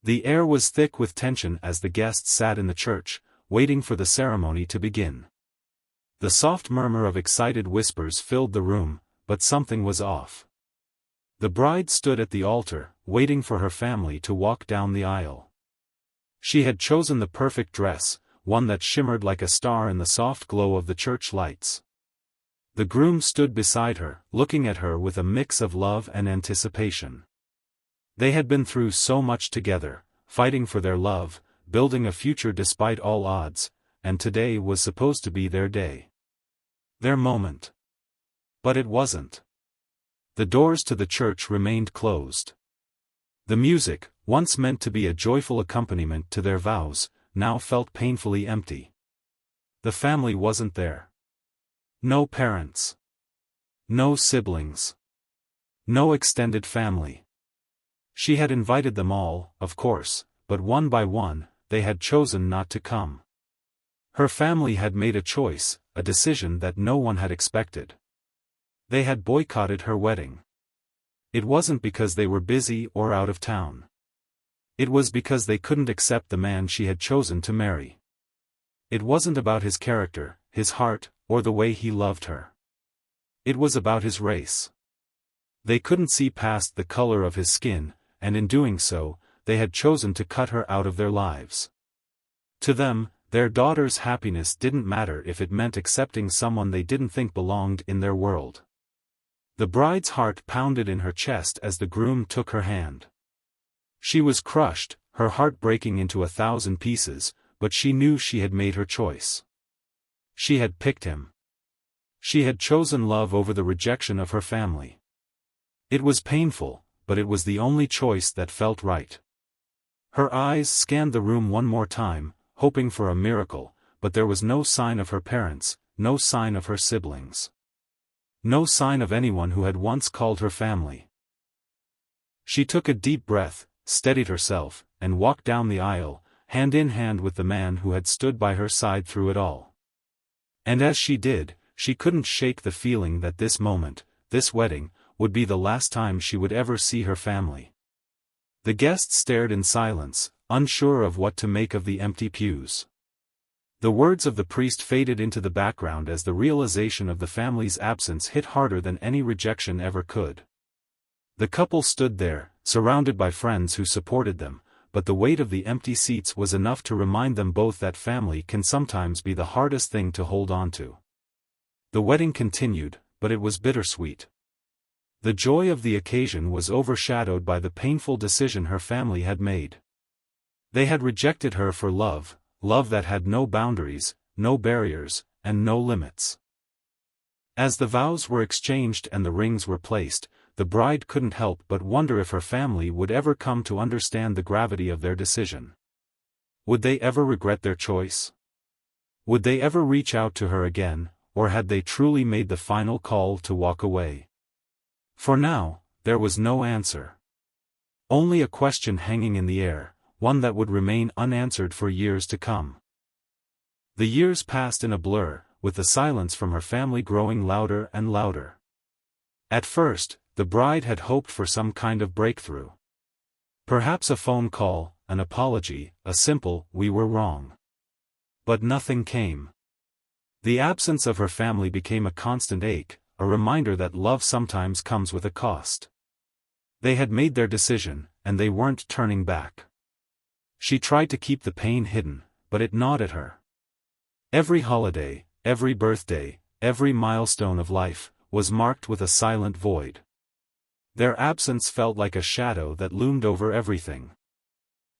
The air was thick with tension as the guests sat in the church, waiting for the ceremony to begin. The soft murmur of excited whispers filled the room, but something was off. The bride stood at the altar, waiting for her family to walk down the aisle. She had chosen the perfect dress, one that shimmered like a star in the soft glow of the church lights. The groom stood beside her, looking at her with a mix of love and anticipation. They had been through so much together, fighting for their love, building a future despite all odds, and today was supposed to be their day. Their moment. But it wasn't. The doors to the church remained closed. The music, once meant to be a joyful accompaniment to their vows, now felt painfully empty. The family wasn't there. No parents. No siblings. No extended family. She had invited them all, of course, but one by one, they had chosen not to come. Her family had made a choice, a decision that no one had expected. They had boycotted her wedding. It wasn't because they were busy or out of town. It was because they couldn't accept the man she had chosen to marry. It wasn't about his character, his heart, or the way he loved her. It was about his race. They couldn't see past the color of his skin, and in doing so, they had chosen to cut her out of their lives. To them, their daughter's happiness didn't matter if it meant accepting someone they didn't think belonged in their world. The bride's heart pounded in her chest as the groom took her hand. She was crushed, her heart breaking into 1,000 pieces, but she knew she had made her choice. She had picked him. She had chosen love over the rejection of her family. It was painful, but it was the only choice that felt right. Her eyes scanned the room one more time, hoping for a miracle, but there was no sign of her parents, no sign of her siblings. No sign of anyone who had once called her family. She took a deep breath, steadied herself, and walked down the aisle, hand in hand with the man who had stood by her side through it all. And as she did, she couldn't shake the feeling that this moment, this wedding, would be the last time she would ever see her family. The guests stared in silence, unsure of what to make of the empty pews. The words of the priest faded into the background as the realization of the family's absence hit harder than any rejection ever could. The couple stood there, surrounded by friends who supported them, but the weight of the empty seats was enough to remind them both that family can sometimes be the hardest thing to hold on to. The wedding continued, but it was bittersweet. The joy of the occasion was overshadowed by the painful decision her family had made. They had rejected her for love, love that had no boundaries, no barriers, and no limits. As the vows were exchanged and the rings were placed, the bride couldn't help but wonder if her family would ever come to understand the gravity of their decision. Would they ever regret their choice? Would they ever reach out to her again, or had they truly made the final call to walk away? For now, there was no answer. Only a question hanging in the air, one that would remain unanswered for years to come. The years passed in a blur, with the silence from her family growing louder and louder. At first, the bride had hoped for some kind of breakthrough. Perhaps a phone call, an apology, a simple, "we were wrong." But nothing came. The absence of her family became a constant ache, a reminder that love sometimes comes with a cost. They had made their decision, and they weren't turning back. She tried to keep the pain hidden, but it gnawed at her. Every holiday, every birthday, every milestone of life, was marked with a silent void. Their absence felt like a shadow that loomed over everything.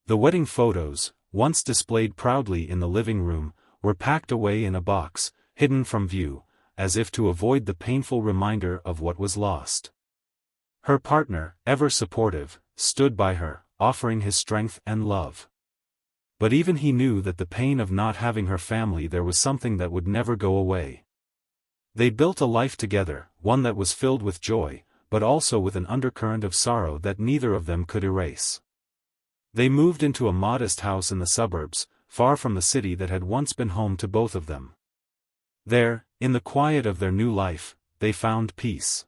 The wedding photos, once displayed proudly in the living room, were packed away in a box, hidden from view, as if to avoid the painful reminder of what was lost. Her partner, ever supportive, stood by her, offering his strength and love. But even he knew that the pain of not having her family there was something that would never go away. They built a life together, one that was filled with joy, but also with an undercurrent of sorrow that neither of them could erase. They moved into a modest house in the suburbs, far from the city that had once been home to both of them. There, in the quiet of their new life, they found peace.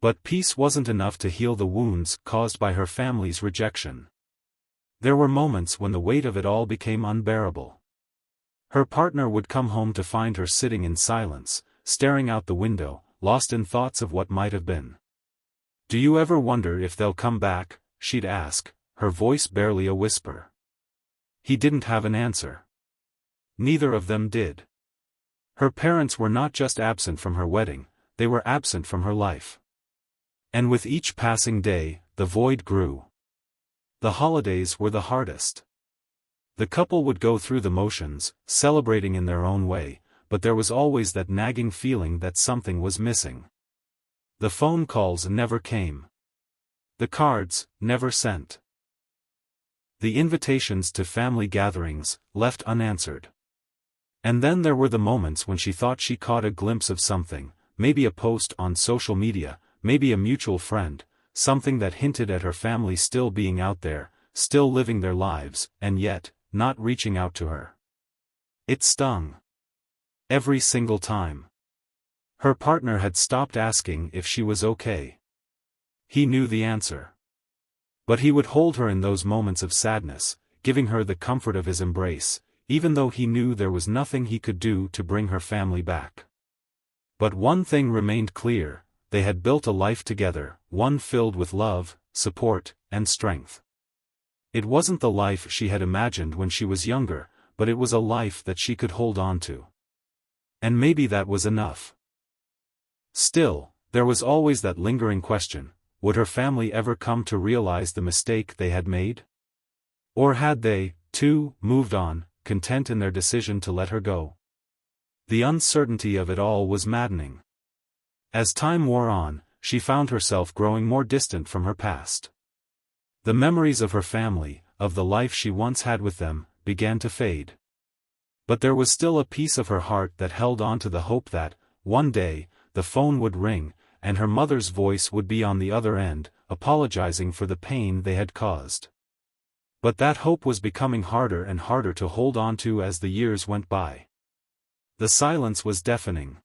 But peace wasn't enough to heal the wounds caused by her family's rejection. There were moments when the weight of it all became unbearable. Her partner would come home to find her sitting in silence, staring out the window, lost in thoughts of what might have been. "Do you ever wonder if they'll come back?" she'd ask, her voice barely a whisper. He didn't have an answer. Neither of them did. Her parents were not just absent from her wedding, they were absent from her life. And with each passing day, the void grew. The holidays were the hardest. The couple would go through the motions, celebrating in their own way, but there was always that nagging feeling that something was missing. The phone calls never came. The cards, never sent. The invitations to family gatherings, left unanswered. And then there were the moments when she thought she caught a glimpse of something, maybe a post on social media, maybe a mutual friend, something that hinted at her family still being out there, still living their lives, and yet, not reaching out to her. It stung. Every single time. Her partner had stopped asking if she was okay. He knew the answer. But he would hold her in those moments of sadness, giving her the comfort of his embrace, even though he knew there was nothing he could do to bring her family back. But one thing remained clear: they had built a life together, one filled with love, support, and strength. It wasn't the life she had imagined when she was younger, but it was a life that she could hold on to. And maybe that was enough. Still, there was always that lingering question: would her family ever come to realize the mistake they had made? Or had they, too, moved on, content in their decision to let her go? The uncertainty of it all was maddening. As time wore on, she found herself growing more distant from her past. The memories of her family, of the life she once had with them, began to fade. But there was still a piece of her heart that held on to the hope that, one day, the phone would ring, and her mother's voice would be on the other end, apologizing for the pain they had caused. But that hope was becoming harder and harder to hold on to as the years went by. The silence was deafening.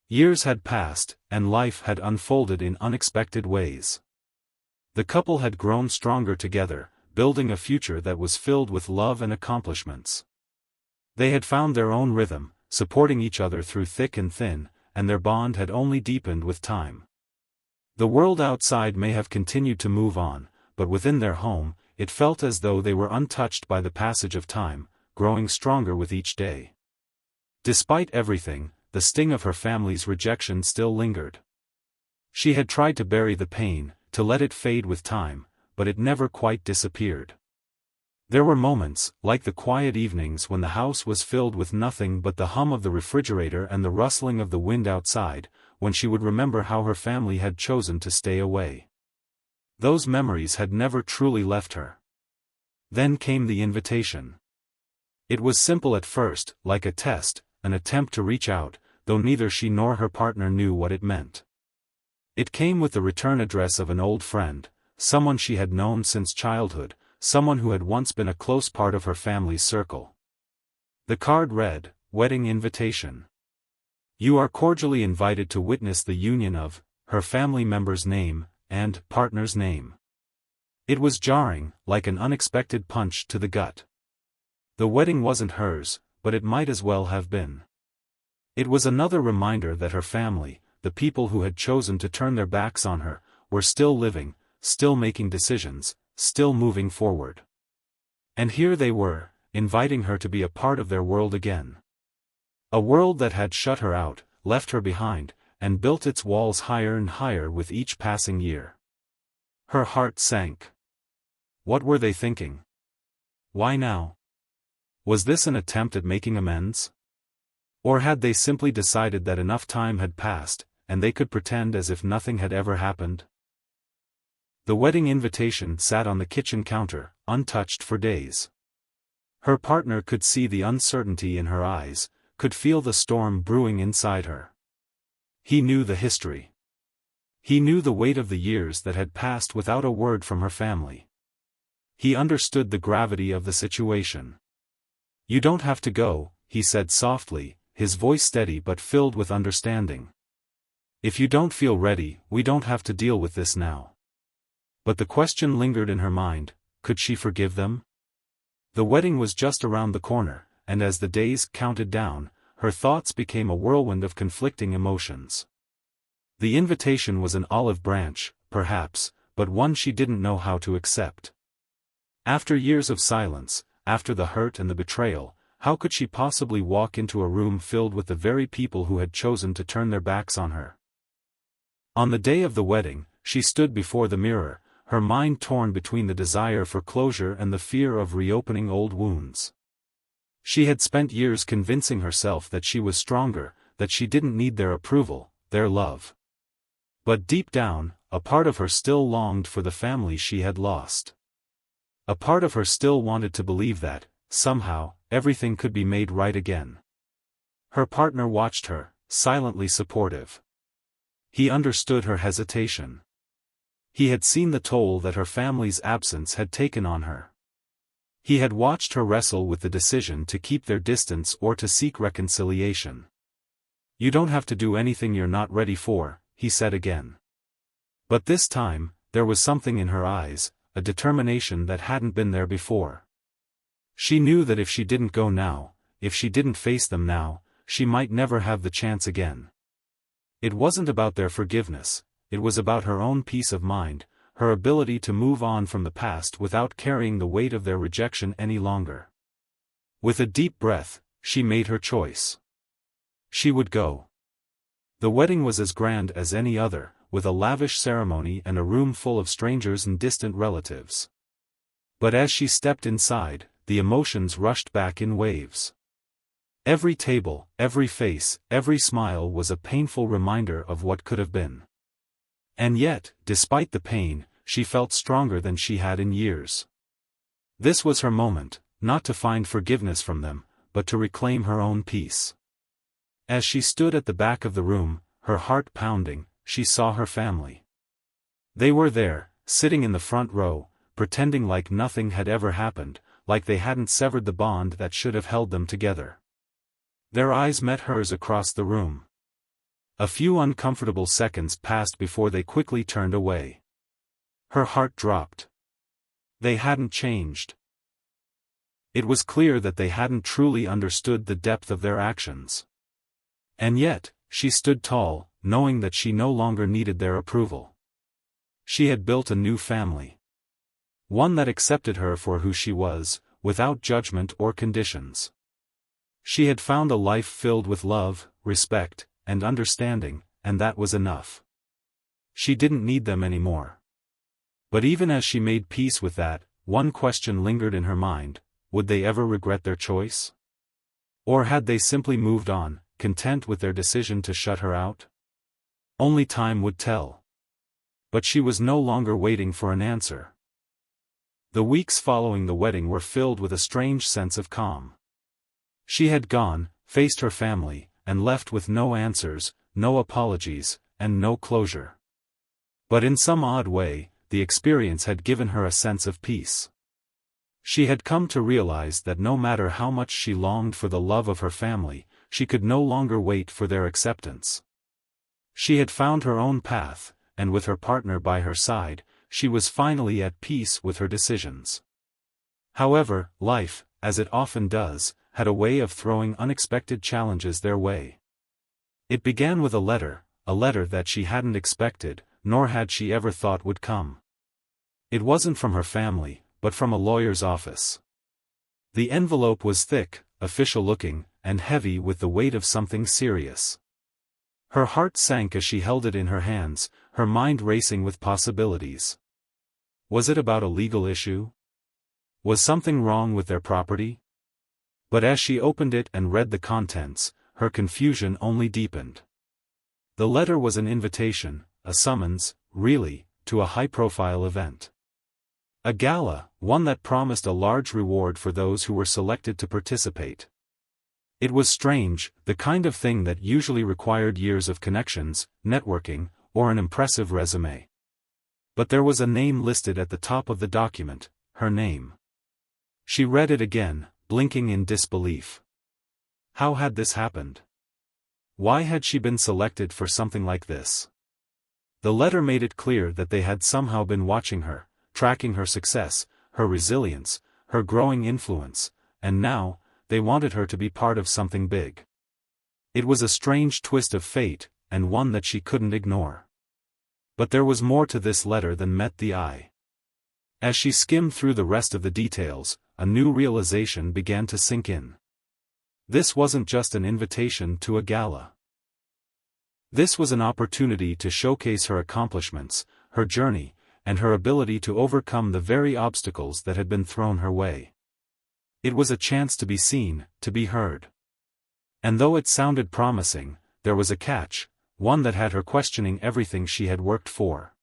Years had passed, and life had unfolded in unexpected ways. The couple had grown stronger together, building a future that was filled with love and accomplishments. They had found their own rhythm, supporting each other through thick and thin, and their bond had only deepened with time. The world outside may have continued to move on, but within their home, it felt as though they were untouched by the passage of time, growing stronger with each day. Despite everything, the sting of her family's rejection still lingered. She had tried to bury the pain, to let it fade with time, but it never quite disappeared. There were moments, like the quiet evenings when the house was filled with nothing but the hum of the refrigerator and the rustling of the wind outside, when she would remember how her family had chosen to stay away. Those memories had never truly left her. Then came the invitation. It was simple at first, like a test, an attempt to reach out, though neither she nor her partner knew what it meant. It came with the return address of an old friend, someone she had known since childhood, someone who had once been a close part of her family's circle. The card read, "Wedding invitation. You are cordially invited to witness the union of," her family member's name, and partner's name. It was jarring, like an unexpected punch to the gut. The wedding wasn't hers, but it might as well have been. It was another reminder that her family, the people who had chosen to turn their backs on her, were still living, still making decisions, still moving forward. And here they were, inviting her to be a part of their world again. A world that had shut her out, left her behind, and built its walls higher and higher with each passing year. Her heart sank. What were they thinking? Why now? Was this an attempt at making amends? Or had they simply decided that enough time had passed, and they could pretend as if nothing had ever happened? The wedding invitation sat on the kitchen counter, untouched for days. Her partner could see the uncertainty in her eyes, could feel the storm brewing inside her. He knew the history. He knew the weight of the years that had passed without a word from her family. He understood the gravity of the situation. "You don't have to go," he said softly, his voice steady but filled with understanding. "If you don't feel ready, we don't have to deal with this now." But the question lingered in her mind, could she forgive them? The wedding was just around the corner, and as the days counted down, her thoughts became a whirlwind of conflicting emotions. The invitation was an olive branch, perhaps, but one she didn't know how to accept. After years of silence, after the hurt and the betrayal, how could she possibly walk into a room filled with the very people who had chosen to turn their backs on her? On the day of the wedding, she stood before the mirror, her mind torn between the desire for closure and the fear of reopening old wounds. She had spent years convincing herself that she was stronger, that she didn't need their approval, their love. But deep down, a part of her still longed for the family she had lost. A part of her still wanted to believe that, somehow, everything could be made right again. Her partner watched her, silently supportive. He understood her hesitation. He had seen the toll that her family's absence had taken on her. He had watched her wrestle with the decision to keep their distance or to seek reconciliation. "You don't have to do anything you're not ready for," he said again. But this time, there was something in her eyes, a determination that hadn't been there before. She knew that if she didn't go now, if she didn't face them now, she might never have the chance again. It wasn't about their forgiveness, it was about her own peace of mind, her ability to move on from the past without carrying the weight of their rejection any longer. With a deep breath, she made her choice. She would go. The wedding was as grand as any other, with a lavish ceremony and a room full of strangers and distant relatives. But as she stepped inside, the emotions rushed back in waves. Every table, every face, every smile was a painful reminder of what could have been. And yet, despite the pain, she felt stronger than she had in years. This was her moment, not to find forgiveness from them, but to reclaim her own peace. As she stood at the back of the room, her heart pounding, she saw her family. They were there, sitting in the front row, pretending like nothing had ever happened, like they hadn't severed the bond that should have held them together. Their eyes met hers across the room. A few uncomfortable seconds passed before they quickly turned away. Her heart dropped. They hadn't changed. It was clear that they hadn't truly understood the depth of their actions. And yet, she stood tall, knowing that she no longer needed their approval. She had built a new family. One that accepted her for who she was, without judgment or conditions. She had found a life filled with love, respect, and understanding, and that was enough. She didn't need them anymore. But even as she made peace with that, one question lingered in her mind: would they ever regret their choice? Or had they simply moved on, content with their decision to shut her out? Only time would tell. But she was no longer waiting for an answer. The weeks following the wedding were filled with a strange sense of calm. She had gone, faced her family, and left with no answers, no apologies, and no closure. But in some odd way, the experience had given her a sense of peace. She had come to realize that no matter how much she longed for the love of her family, she could no longer wait for their acceptance. She had found her own path, and with her partner by her side, she was finally at peace with her decisions. However, life, as it often does, had a way of throwing unexpected challenges their way. It began with a letter that she hadn't expected, nor had she ever thought would come. It wasn't from her family, but from a lawyer's office. The envelope was thick, official-looking, and heavy with the weight of something serious. Her heart sank as she held it in her hands, her mind racing with possibilities. Was it about a legal issue? Was something wrong with their property? But as she opened it and read the contents, her confusion only deepened. The letter was an invitation, a summons, really, to a high-profile event. A gala, one that promised a large reward for those who were selected to participate. It was strange, the kind of thing that usually required years of connections, networking, or an impressive resume. But there was a name listed at the top of the document, her name. She read it again, blinking in disbelief. How had this happened? Why had she been selected for something like this? The letter made it clear that they had somehow been watching her, tracking her success, her resilience, her growing influence, and now, they wanted her to be part of something big. It was a strange twist of fate, and one that she couldn't ignore. But there was more to this letter than met the eye. As she skimmed through the rest of the details, a new realization began to sink in. This wasn't just an invitation to a gala. This was an opportunity to showcase her accomplishments, her journey, and her ability to overcome the very obstacles that had been thrown her way. It was a chance to be seen, to be heard. And though it sounded promising, there was a catch, one that had her questioning everything she had worked for.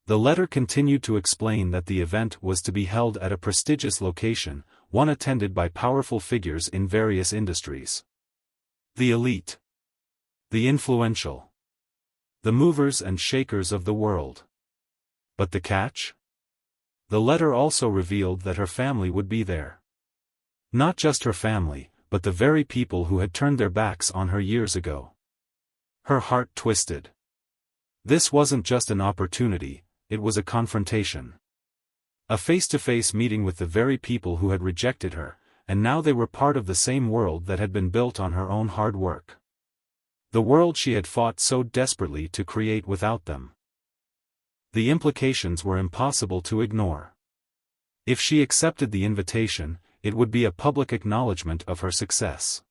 The letter continued to explain that the event was to be held at a prestigious location, one attended by powerful figures in various industries. The elite. The influential. The movers and shakers of the world. But the catch? The letter also revealed that her family would be there. Not just her family, but the very people who had turned their backs on her years ago. Her heart twisted. This wasn't just an opportunity, it was a confrontation. A face-to-face meeting with the very people who had rejected her, and now they were part of the same world that had been built on her own hard work. The world she had fought so desperately to create without them. The implications were impossible to ignore. If she accepted the invitation, it would be a public acknowledgement of her success.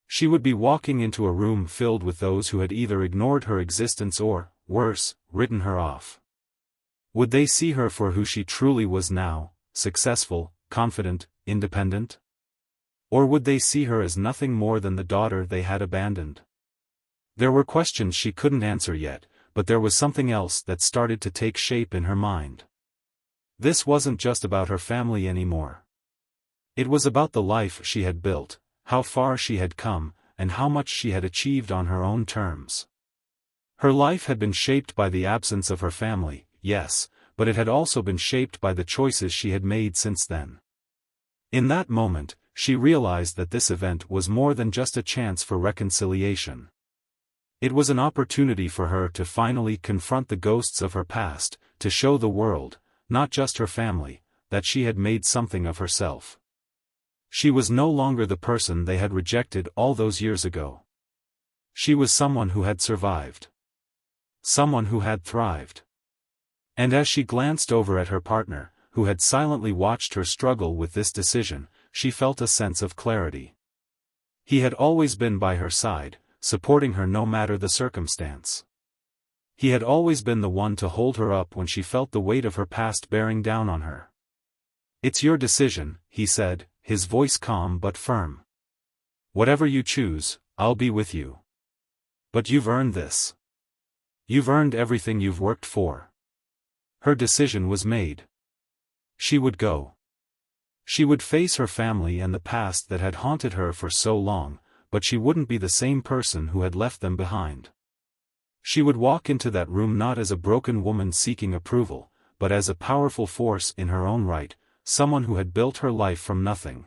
She would be walking into a room filled with those who had either ignored her existence or, worse, written her off. Would they see her for who she truly was now, successful, confident, independent? Or would they see her as nothing more than the daughter they had abandoned? There were questions she couldn't answer yet, but there was something else that started to take shape in her mind. This wasn't just about her family anymore. It was about the life she had built, how far she had come, and how much she had achieved on her own terms. Her life had been shaped by the absence of her family, yes, but it had also been shaped by the choices she had made since then. In that moment, she realized that this event was more than just a chance for reconciliation. It was an opportunity for her to finally confront the ghosts of her past, to show the world, not just her family, that she had made something of herself. She was no longer the person they had rejected all those years ago. She was someone who had survived. Someone who had thrived. And as she glanced over at her partner, who had silently watched her struggle with this decision, she felt a sense of clarity. He had always been by her side, supporting her no matter the circumstance. He had always been the one to hold her up when she felt the weight of her past bearing down on her. "It's your decision," he said, his voice calm but firm. "Whatever you choose, I'll be with you. But you've earned this. You've earned everything you've worked for." Her decision was made. She would go. She would face her family and the past that had haunted her for so long, but she wouldn't be the same person who had left them behind. She would walk into that room not as a broken woman seeking approval, but as a powerful force in her own right, someone who had built her life from nothing.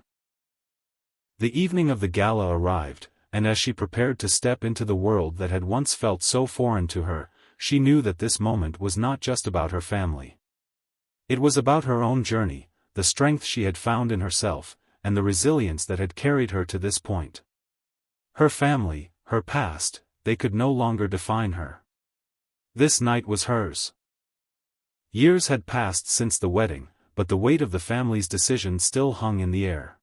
The evening of the gala arrived, and as she prepared to step into the world that had once felt so foreign to her, she knew that this moment was not just about her family. It was about her own journey, the strength she had found in herself, and the resilience that had carried her to this point. Her family, her past, they could no longer define her. This night was hers. Years had passed since the wedding, but the weight of the family's decision still hung in the air.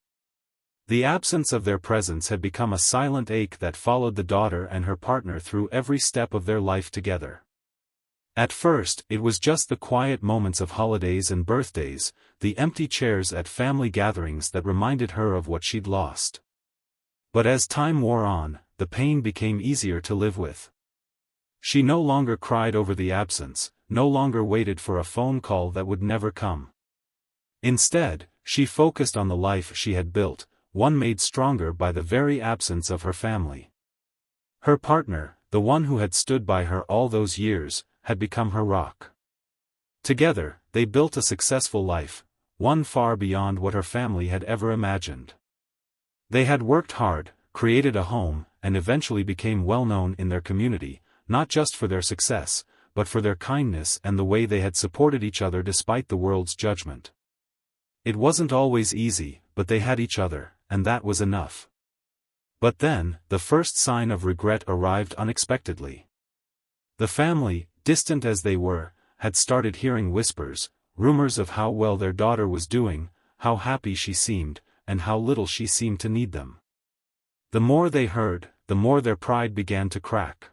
The absence of their presence had become a silent ache that followed the daughter and her partner through every step of their life together. At first, it was just the quiet moments of holidays and birthdays, the empty chairs at family gatherings that reminded her of what she'd lost. But as time wore on, the pain became easier to live with. She no longer cried over the absence, no longer waited for a phone call that would never come. Instead, she focused on the life she had built, one made stronger by the very absence of her family. Her partner, the one who had stood by her all those years, had become her rock. Together, they built a successful life, one far beyond what her family had ever imagined. They had worked hard, created a home, and eventually became well known in their community, not just for their success, but for their kindness and the way they had supported each other despite the world's judgment. It wasn't always easy, but they had each other, and that was enough. But then, the first sign of regret arrived unexpectedly. The family, distant as they were, had started hearing whispers, rumors of how well their daughter was doing, how happy she seemed, and how little she seemed to need them. The more they heard, the more their pride began to crack.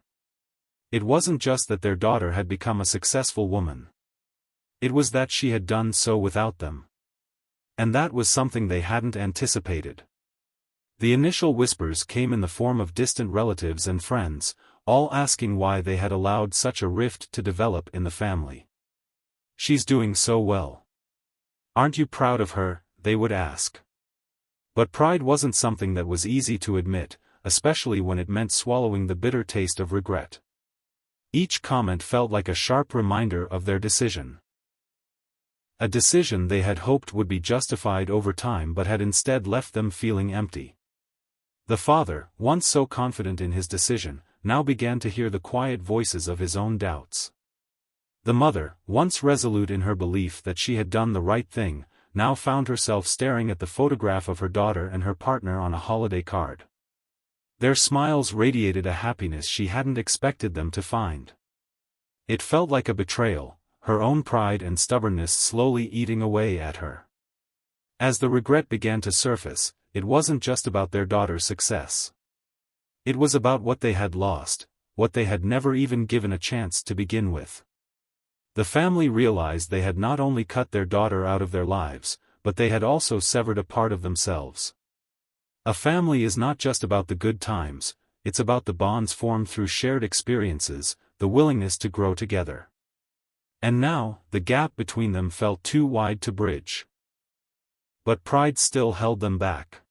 It wasn't just that their daughter had become a successful woman. It was that she had done so without them. And that was something they hadn't anticipated. The initial whispers came in the form of distant relatives and friends, all asking why they had allowed such a rift to develop in the family. "She's doing so well. Aren't you proud of her?" they would ask. But pride wasn't something that was easy to admit, especially when it meant swallowing the bitter taste of regret. Each comment felt like a sharp reminder of their decision. A decision they had hoped would be justified over time but had instead left them feeling empty. The father, once so confident in his decision, now began to hear the quiet voices of his own doubts. The mother, once resolute in her belief that she had done the right thing, now found herself staring at the photograph of her daughter and her partner on a holiday card. Their smiles radiated a happiness she hadn't expected them to find. It felt like a betrayal, her own pride and stubbornness slowly eating away at her. As the regret began to surface, it wasn't just about their daughter's success. It was about what they had lost, what they had never even given a chance to begin with. The family realized they had not only cut their daughter out of their lives, but they had also severed a part of themselves. A family is not just about the good times, it's about the bonds formed through shared experiences, the willingness to grow together. And now, the gap between them felt too wide to bridge. But pride still held them back.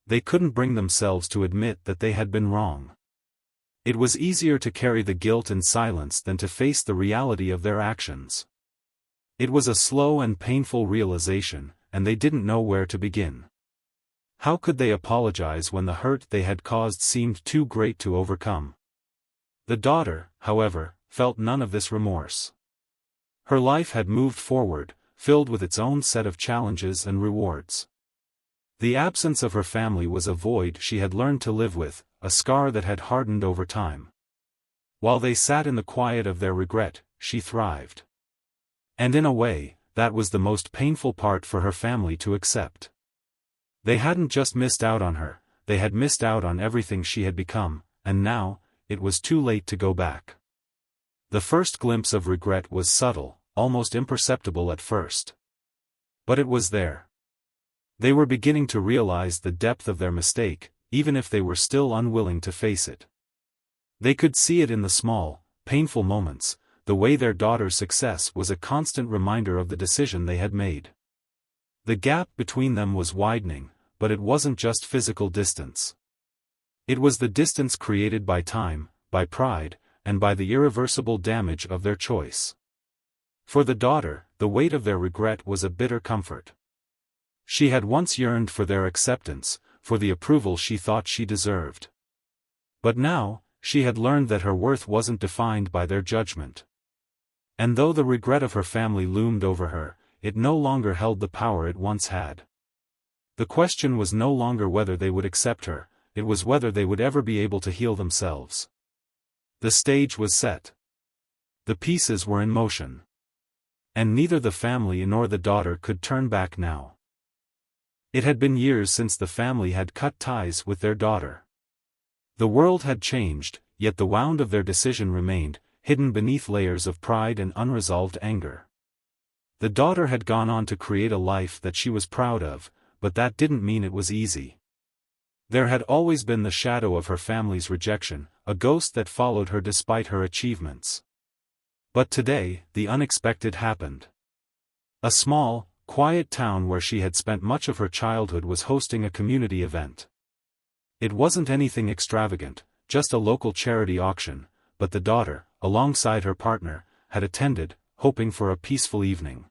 They couldn't bring themselves to admit that they had been wrong. It was easier to carry the guilt in silence than to face the reality of their actions. It was a slow and painful realization, and they didn't know where to begin. How could they apologize when the hurt they had caused seemed too great to overcome? The daughter, however, felt none of this remorse. Her life had moved forward, filled with its own set of challenges and rewards. The absence of her family was a void she had learned to live with, a scar that had hardened over time. While they sat in the quiet of their regret, she thrived. And in a way, that was the most painful part for her family to accept. They hadn't just missed out on her, they had missed out on everything she had become, and now, it was too late to go back. The first glimpse of regret was subtle, almost imperceptible at first. But it was there. They were beginning to realize the depth of their mistake, even if they were still unwilling to face it. They could see it in the small, painful moments, the way their daughter's success was a constant reminder of the decision they had made. The gap between them was widening, but it wasn't just physical distance. It was the distance created by time, by pride, and by the irreversible damage of their choice. For the daughter, the weight of their regret was a bitter comfort. She had once yearned for their acceptance, for the approval she thought she deserved. But now, she had learned that her worth wasn't defined by their judgment. And though the regret of her family loomed over her, it no longer held the power it once had. The question was no longer whether they would accept her, it was whether they would ever be able to heal themselves. The stage was set. The pieces were in motion. And neither the family nor the daughter could turn back now. It had been years since the family had cut ties with their daughter. The world had changed, yet the wound of their decision remained, hidden beneath layers of pride and unresolved anger. The daughter had gone on to create a life that she was proud of, but that didn't mean it was easy. There had always been the shadow of her family's rejection, a ghost that followed her despite her achievements. But today, the unexpected happened. A small, quiet town where she had spent much of her childhood was hosting a community event. It wasn't anything extravagant, just a local charity auction, but the daughter, alongside her partner, had attended, hoping for a peaceful evening.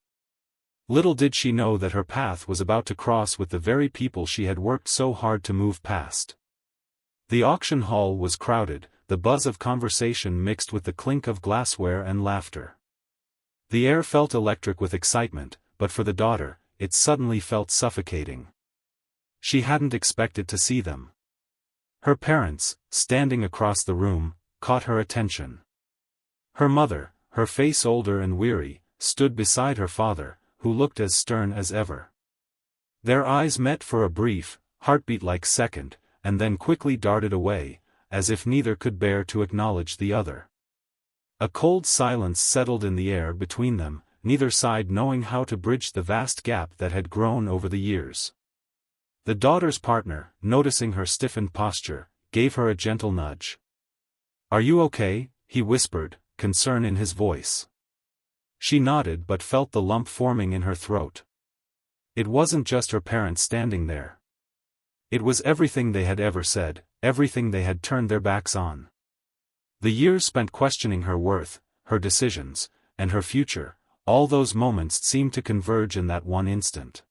Little did she know that her path was about to cross with the very people she had worked so hard to move past. The auction hall was crowded, the buzz of conversation mixed with the clink of glassware and laughter. The air felt electric with excitement, but for the daughter, it suddenly felt suffocating. She hadn't expected to see them. Her parents, standing across the room, caught her attention. Her mother, her face older and weary, stood beside her father, who looked as stern as ever. Their eyes met for a brief, heartbeat-like second, and then quickly darted away, as if neither could bear to acknowledge the other. A cold silence settled in the air between them, neither side knowing how to bridge the vast gap that had grown over the years. The daughter's partner, noticing her stiffened posture, gave her a gentle nudge. "Are you okay?" he whispered, concern in his voice. She nodded but felt the lump forming in her throat. It wasn't just her parents standing there. It was everything they had ever said, everything they had turned their backs on. The years spent questioning her worth, her decisions, and her future, all those moments seemed to converge in that one instant.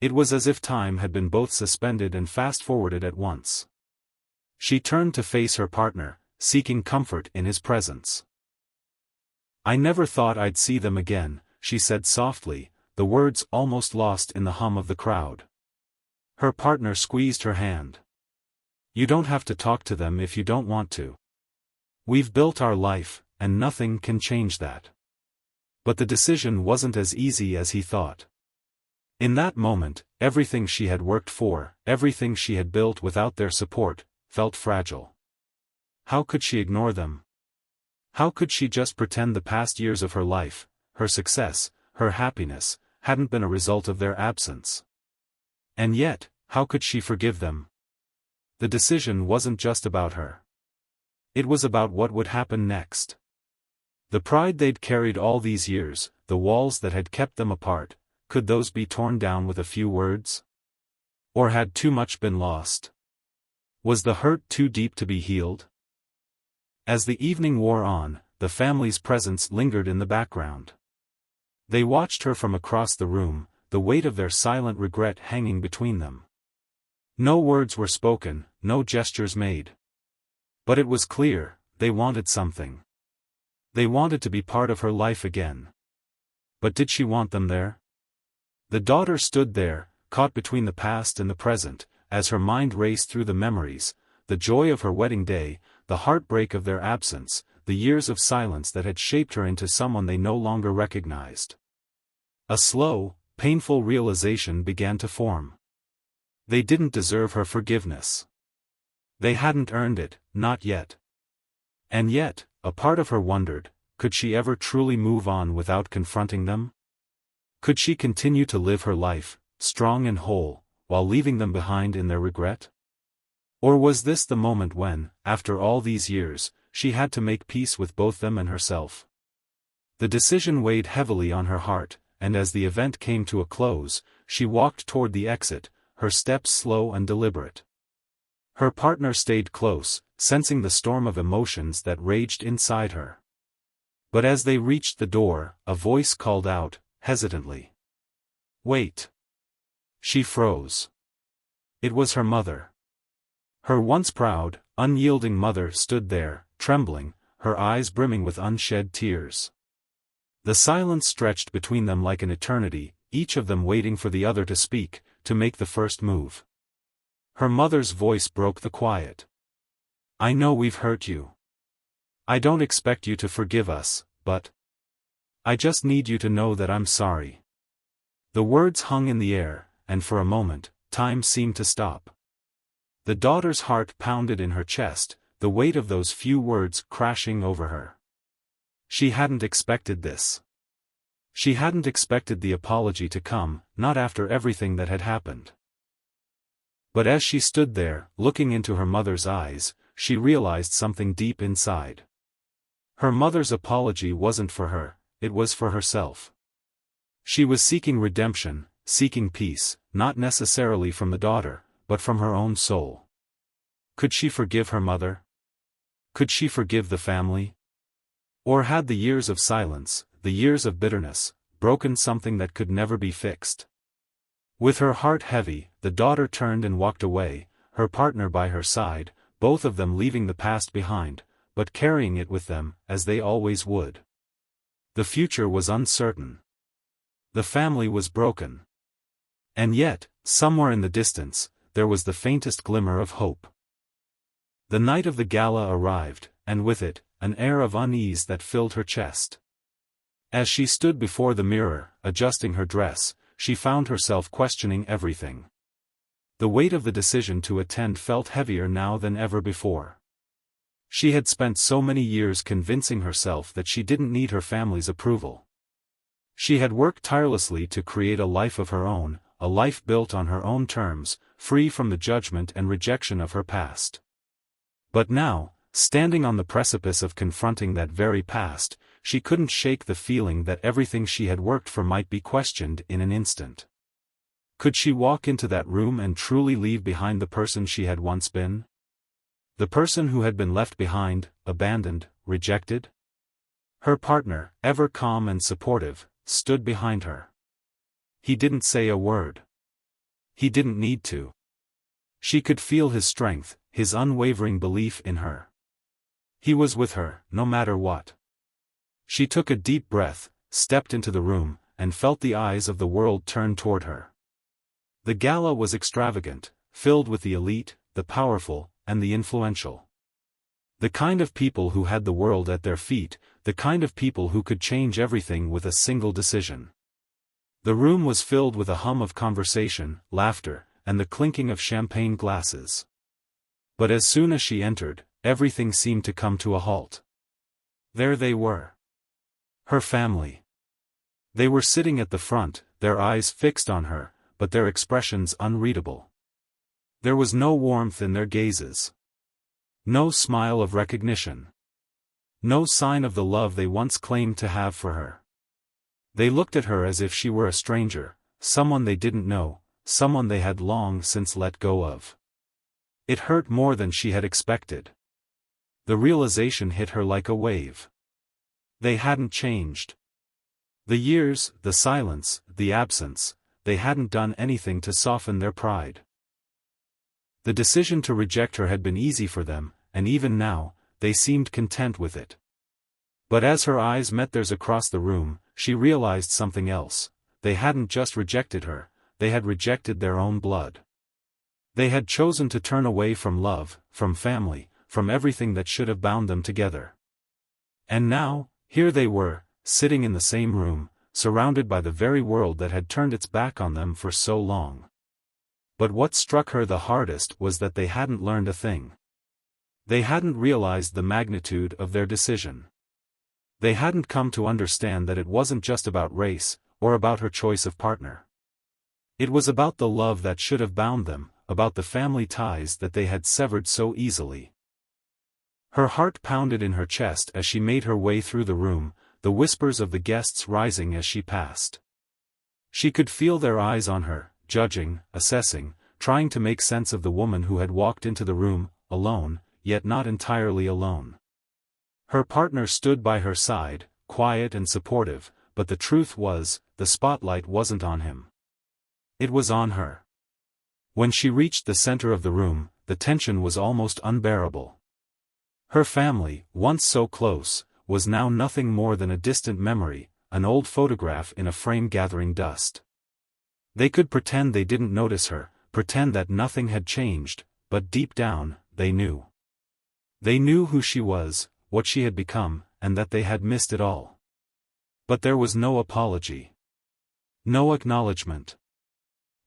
It was as if time had been both suspended and fast-forwarded at once. She turned to face her partner, seeking comfort in his presence. "I never thought I'd see them again," she said softly, the words almost lost in the hum of the crowd. Her partner squeezed her hand. "You don't have to talk to them if you don't want to. We've built our life, and nothing can change that." But the decision wasn't as easy as he thought. In that moment, everything she had worked for, everything she had built without their support, felt fragile. How could she ignore them? How could she just pretend the past years of her life, her success, her happiness, hadn't been a result of their absence? And yet, how could she forgive them? The decision wasn't just about her. It was about what would happen next. The pride they'd carried all these years, the walls that had kept them apart, could those be torn down with a few words? Or had too much been lost? Was the hurt too deep to be healed? As the evening wore on, the family's presence lingered in the background. They watched her from across the room, the weight of their silent regret hanging between them. No words were spoken, no gestures made. But it was clear, they wanted something. They wanted to be part of her life again. But did she want them there? The daughter stood there, caught between the past and the present, as her mind raced through the memories, the joy of her wedding day, the heartbreak of their absence, the years of silence that had shaped her into someone they no longer recognized. A slow, painful realization began to form. They didn't deserve her forgiveness. They hadn't earned it, not yet. And yet, a part of her wondered, could she ever truly move on without confronting them? Could she continue to live her life, strong and whole, while leaving them behind in their regret? Or was this the moment when, after all these years, she had to make peace with both them and herself? The decision weighed heavily on her heart, and as the event came to a close, she walked toward the exit, her steps slow and deliberate. Her partner stayed close, sensing the storm of emotions that raged inside her. But as they reached the door, a voice called out, hesitantly. "Wait." She froze. It was her mother. Her once proud, unyielding mother stood there, trembling, her eyes brimming with unshed tears. The silence stretched between them like an eternity, each of them waiting for the other to speak, to make the first move. Her mother's voice broke the quiet. "I know we've hurt you. I don't expect you to forgive us, but I just need you to know that I'm sorry." The words hung in the air, and for a moment, time seemed to stop. The daughter's heart pounded in her chest, the weight of those few words crashing over her. She hadn't expected this. She hadn't expected the apology to come, not after everything that had happened. But as she stood there, looking into her mother's eyes, she realized something deep inside. Her mother's apology wasn't for her, it was for herself. She was seeking redemption, seeking peace, not necessarily from the daughter, but from her own soul. Could she forgive her mother? Could she forgive the family? Or had the years of silence, the years of bitterness, broken something that could never be fixed? With her heart heavy, the daughter turned and walked away, her partner by her side, both of them leaving the past behind, but carrying it with them, as they always would. The future was uncertain. The family was broken. And yet, somewhere in the distance, there was the faintest glimmer of hope. The night of the gala arrived, and with it, an air of unease that filled her chest. As she stood before the mirror, adjusting her dress, she found herself questioning everything. The weight of the decision to attend felt heavier now than ever before. She had spent so many years convincing herself that she didn't need her family's approval. She had worked tirelessly to create a life of her own, a life built on her own terms, free from the judgment and rejection of her past. But now, standing on the precipice of confronting that very past, she couldn't shake the feeling that everything she had worked for might be questioned in an instant. Could she walk into that room and truly leave behind the person she had once been? The person who had been left behind, abandoned, rejected? Her partner, ever calm and supportive, stood behind her. He didn't say a word. He didn't need to. She could feel his strength, his unwavering belief in her. He was with her, no matter what. She took a deep breath, stepped into the room, and felt the eyes of the world turn toward her. The gala was extravagant, filled with the elite, the powerful, and the influential. The kind of people who had the world at their feet, the kind of people who could change everything with a single decision. The room was filled with a hum of conversation, laughter, and the clinking of champagne glasses. But as soon as she entered, everything seemed to come to a halt. There they were. Her family. They were sitting at the front, their eyes fixed on her, but their expressions unreadable. There was no warmth in their gazes. No smile of recognition. No sign of the love they once claimed to have for her. They looked at her as if she were a stranger, someone they didn't know, someone they had long since let go of. It hurt more than she had expected. The realization hit her like a wave. They hadn't changed. The years, the silence, the absence, they hadn't done anything to soften their pride. The decision to reject her had been easy for them, and even now, they seemed content with it. But as her eyes met theirs across the room, she realized something else. They hadn't just rejected her, they had rejected their own blood. They had chosen to turn away from love, from family, from everything that should have bound them together. And now, here they were, sitting in the same room, surrounded by the very world that had turned its back on them for so long. But what struck her the hardest was that they hadn't learned a thing. They hadn't realized the magnitude of their decision. They hadn't come to understand that it wasn't just about race, or about her choice of partner. It was about the love that should have bound them, about the family ties that they had severed so easily. Her heart pounded in her chest as she made her way through the room, the whispers of the guests rising as she passed. She could feel their eyes on her, judging, assessing, trying to make sense of the woman who had walked into the room, alone, yet not entirely alone. Her partner stood by her side, quiet and supportive, but the truth was, the spotlight wasn't on him. It was on her. When she reached the center of the room, the tension was almost unbearable. Her family, once so close, was now nothing more than a distant memory, an old photograph in a frame gathering dust. They could pretend they didn't notice her, pretend that nothing had changed, but deep down, they knew. They knew who she was, what she had become, and that they had missed it all. But there was no apology. No acknowledgement.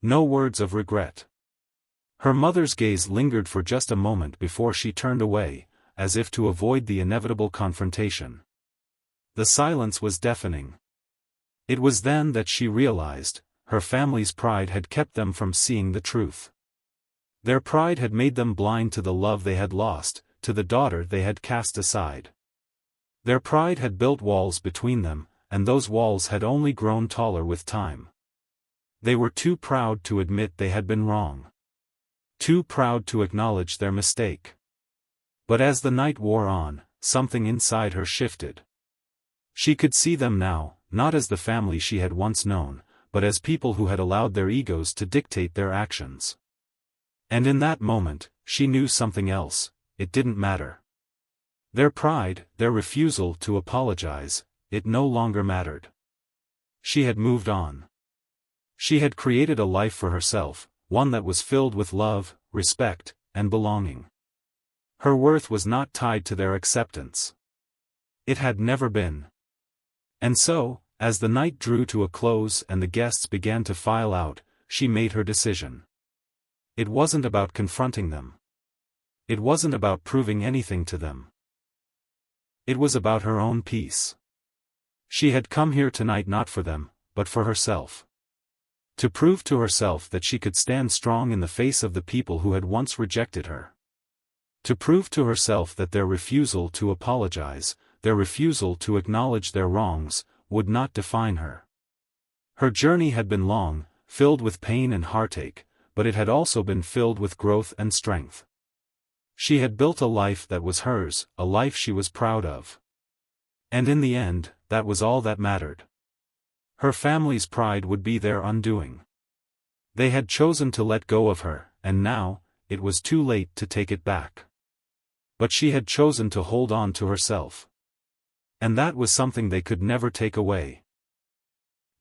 No words of regret. Her mother's gaze lingered for just a moment before she turned away, as if to avoid the inevitable confrontation. The silence was deafening. It was then that she realized, her family's pride had kept them from seeing the truth. Their pride had made them blind to the love they had lost, to the daughter they had cast aside. Their pride had built walls between them, and those walls had only grown taller with time. They were too proud to admit they had been wrong. Too proud to acknowledge their mistake. But as the night wore on, something inside her shifted. She could see them now, not as the family she had once known, but as people who had allowed their egos to dictate their actions. And in that moment, she knew something else: it didn't matter. Their pride, their refusal to apologize, it no longer mattered. She had moved on. She had created a life for herself, one that was filled with love, respect, and belonging. Her worth was not tied to their acceptance. It had never been. And so, as the night drew to a close and the guests began to file out, she made her decision. It wasn't about confronting them. It wasn't about proving anything to them. It was about her own peace. She had come here tonight not for them, but for herself. To prove to herself that she could stand strong in the face of the people who had once rejected her. To prove to herself that their refusal to apologize, their refusal to acknowledge their wrongs, would not define her. Her journey had been long, filled with pain and heartache, but it had also been filled with growth and strength. She had built a life that was hers, a life she was proud of. And in the end, that was all that mattered. Her family's pride would be their undoing. They had chosen to let go of her, and now, it was too late to take it back. But she had chosen to hold on to herself. And that was something they could never take away.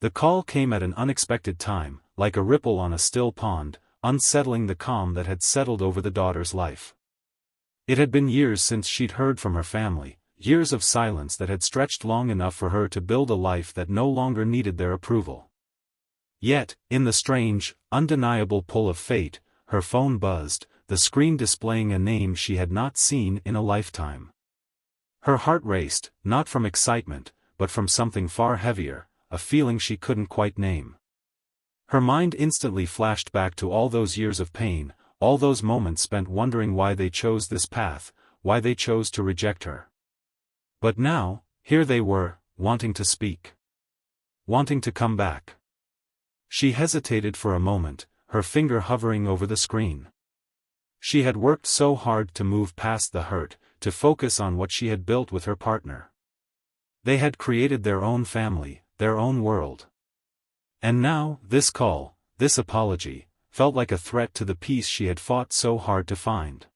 The call came at an unexpected time, like a ripple on a still pond, unsettling the calm that had settled over the daughter's life. It had been years since she'd heard from her family, years of silence that had stretched long enough for her to build a life that no longer needed their approval. Yet, in the strange, undeniable pull of fate, her phone buzzed, the screen displaying a name she had not seen in a lifetime. Her heart raced, not from excitement, but from something far heavier, a feeling she couldn't quite name. Her mind instantly flashed back to all those years of pain, all those moments spent wondering why they chose this path, why they chose to reject her. But now, here they were, wanting to speak. Wanting to come back. She hesitated for a moment, her finger hovering over the screen. She had worked so hard to move past the hurt, to focus on what she had built with her partner. They had created their own family, their own world. And now, this call, this apology, felt like a threat to the peace she had fought so hard to find.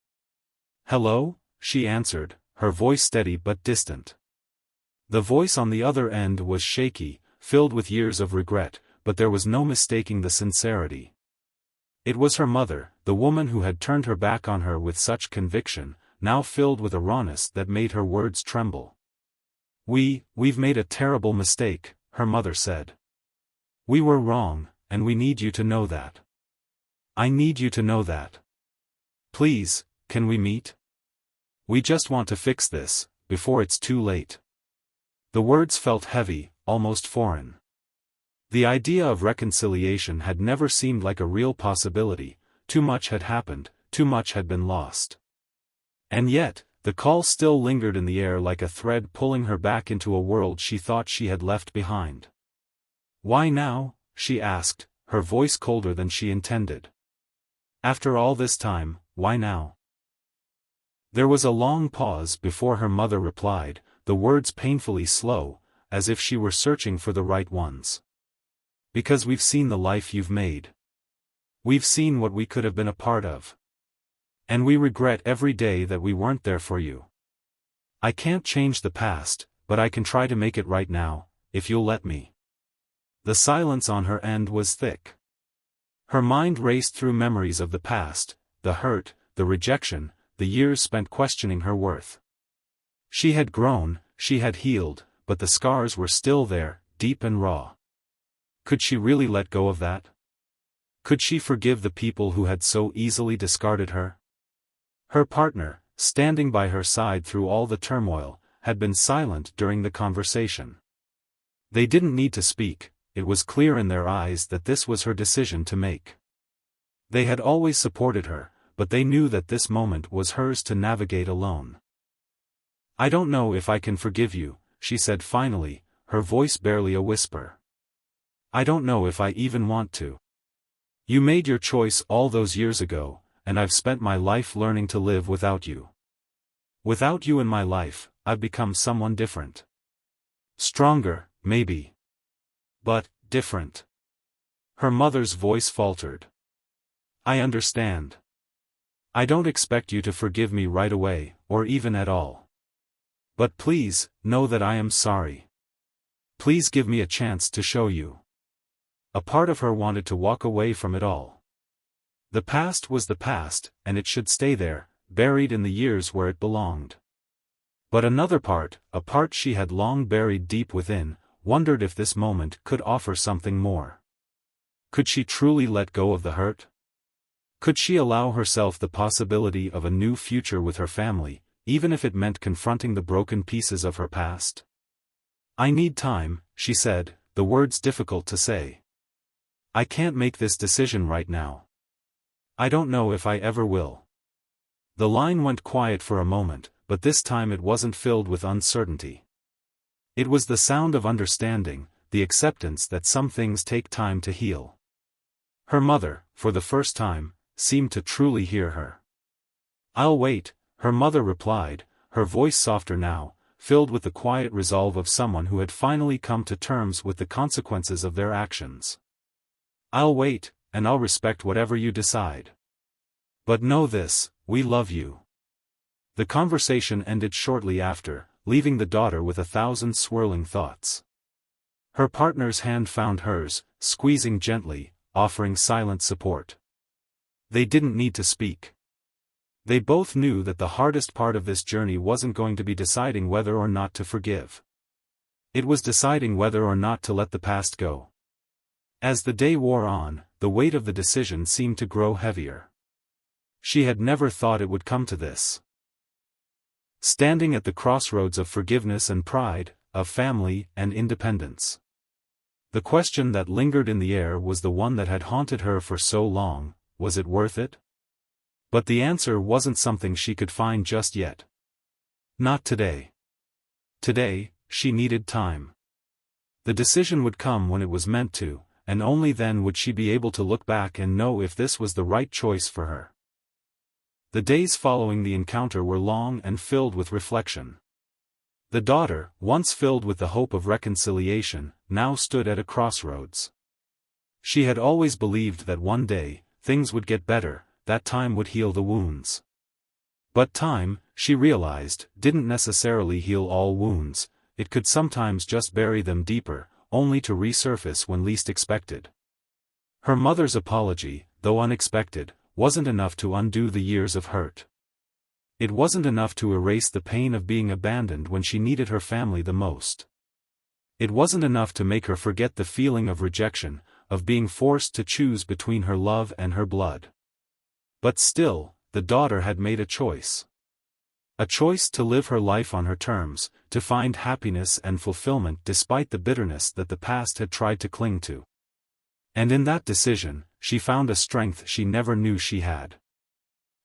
"Hello?" she answered, her voice steady but distant. The voice on the other end was shaky, filled with years of regret, but there was no mistaking the sincerity. It was her mother, the woman who had turned her back on her with such conviction, now filled with a rawness that made her words tremble. We've made a terrible mistake," her mother said. "We were wrong, and we need you to know that. I need you to know that. Please, can we meet? We just want to fix this, before it's too late." The words felt heavy, almost foreign. The idea of reconciliation had never seemed like a real possibility, too much had happened, too much had been lost. And yet, the call still lingered in the air like a thread pulling her back into a world she thought she had left behind. "Why now?" she asked, her voice colder than she intended. "After all this time, why now?" There was a long pause before her mother replied, the words painfully slow, as if she were searching for the right ones. "Because we've seen the life you've made. We've seen what we could have been a part of. And we regret every day that we weren't there for you. I can't change the past, but I can try to make it right now, if you'll let me." The silence on her end was thick. Her mind raced through memories of the past, the hurt, the rejection, the years spent questioning her worth. She had grown, she had healed, but the scars were still there, deep and raw. Could she really let go of that? Could she forgive the people who had so easily discarded her? Her partner, standing by her side through all the turmoil, had been silent during the conversation. They didn't need to speak, it was clear in their eyes that this was her decision to make. They had always supported her, but they knew that this moment was hers to navigate alone. "I don't know if I can forgive you," she said finally, her voice barely a whisper. "I don't know if I even want to. You made your choice all those years ago, and I've spent my life learning to live without you. Without you in my life, I've become someone different. Stronger, maybe. But, different." Her mother's voice faltered. "I understand. I don't expect you to forgive me right away, or even at all. But please, know that I am sorry. Please give me a chance to show you. a part of her wanted to walk away from it all. The past was the past, and it should stay there, buried in the years where it belonged. But another part, a part she had long buried deep within, wondered if this moment could offer something more. Could she truly let go of the hurt? Could she allow herself the possibility of a new future with her family, even if it meant confronting the broken pieces of her past? "I need time," she said, the words difficult to say. "I can't make this decision right now. I don't know if I ever will." The line went quiet for a moment, but this time it wasn't filled with uncertainty. It was the sound of understanding, the acceptance that some things take time to heal. Her mother, for the first time, seemed to truly hear her. "I'll wait," her mother replied, her voice softer now, filled with the quiet resolve of someone who had finally come to terms with the consequences of their actions. "I'll wait, and I'll respect whatever you decide. But know this, we love you." The conversation ended shortly after, leaving the daughter with 1,000 swirling thoughts. Her partner's hand found hers, squeezing gently, offering silent support. They didn't need to speak. They both knew that the hardest part of this journey wasn't going to be deciding whether or not to forgive. It was deciding whether or not to let the past go. As the day wore on, the weight of the decision seemed to grow heavier. She had never thought it would come to this. Standing at the crossroads of forgiveness and pride, of family and independence. The question that lingered in the air was the one that had haunted her for so long: was it worth it? But the answer wasn't something she could find just yet. Not today. Today, she needed time. The decision would come when it was meant to, and only then would she be able to look back and know if this was the right choice for her. The days following the encounter were long and filled with reflection. The daughter, once filled with the hope of reconciliation, now stood at a crossroads. She had always believed that one day, things would get better, that time would heal the wounds. But time, she realized, didn't necessarily heal all wounds, it could sometimes just bury them deeper, only to resurface when least expected. Her mother's apology, though unexpected, wasn't enough to undo the years of hurt. It wasn't enough to erase the pain of being abandoned when she needed her family the most. It wasn't enough to make her forget the feeling of rejection, of being forced to choose between her love and her blood. But still, the daughter had made a choice. A choice to live her life on her terms, to find happiness and fulfillment despite the bitterness that the past had tried to cling to. And in that decision, she found a strength she never knew she had.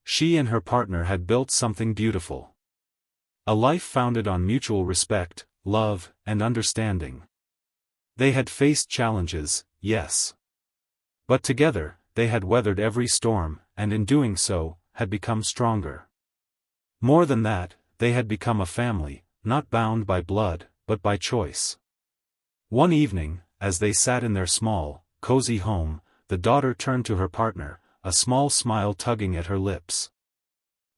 She and her partner had built something beautiful. A life founded on mutual respect, love, and understanding. They had faced challenges, yes. But together, they had weathered every storm, and in doing so, had become stronger. More than that, they had become a family, not bound by blood, but by choice. One evening, as they sat in their small, cozy home, the daughter turned to her partner, a small smile tugging at her lips.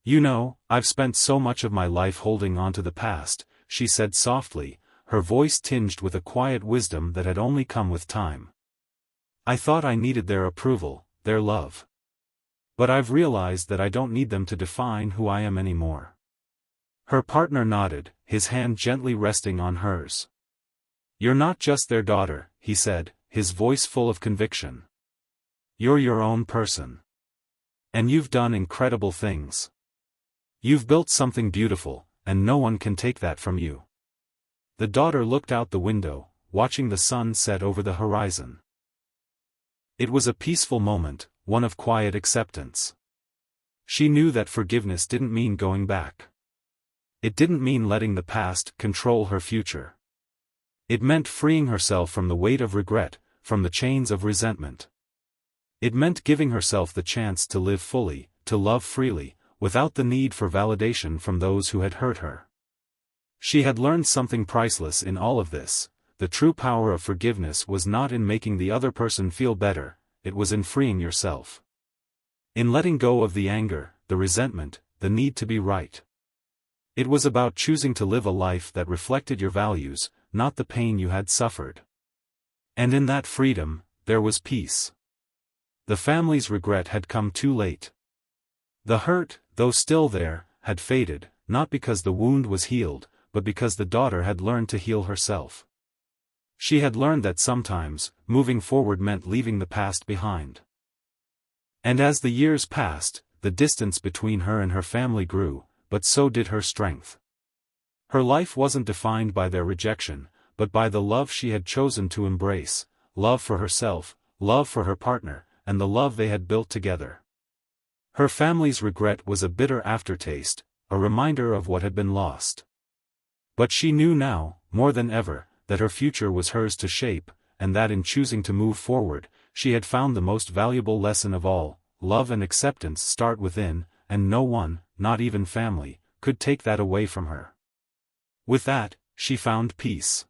"You know, I've spent so much of my life holding on to the past," she said softly, her voice tinged with a quiet wisdom that had only come with time. "I thought I needed their approval, their love. But I've realized that I don't need them to define who I am anymore." Her partner nodded, his hand gently resting on hers. "You're not just their daughter," he said, his voice full of conviction. "You're your own person. And you've done incredible things. You've built something beautiful, and no one can take that from you." The daughter looked out the window, watching the sun set over the horizon. It was a peaceful moment, one of quiet acceptance. She knew that forgiveness didn't mean going back. It didn't mean letting the past control her future. It meant freeing herself from the weight of regret, from the chains of resentment. It meant giving herself the chance to live fully, to love freely, without the need for validation from those who had hurt her. She had learned something priceless in all of this. The true power of forgiveness was not in making the other person feel better, it was in freeing yourself. In letting go of the anger, the resentment, the need to be right. It was about choosing to live a life that reflected your values, not the pain you had suffered. And in that freedom, there was peace. The family's regret had come too late. The hurt, though still there, had faded, not because the wound was healed, but because the daughter had learned to heal herself. She had learned that sometimes, moving forward meant leaving the past behind. And as the years passed, the distance between her and her family grew, but so did her strength. Her life wasn't defined by their rejection, but by the love she had chosen to embrace, love for herself, love for her partner, and the love they had built together. Her family's regret was a bitter aftertaste, a reminder of what had been lost. But she knew now, more than ever, that her future was hers to shape, and that in choosing to move forward, she had found the most valuable lesson of all: love and acceptance start within, and no one, not even family, could take that away from her. With that, she found peace.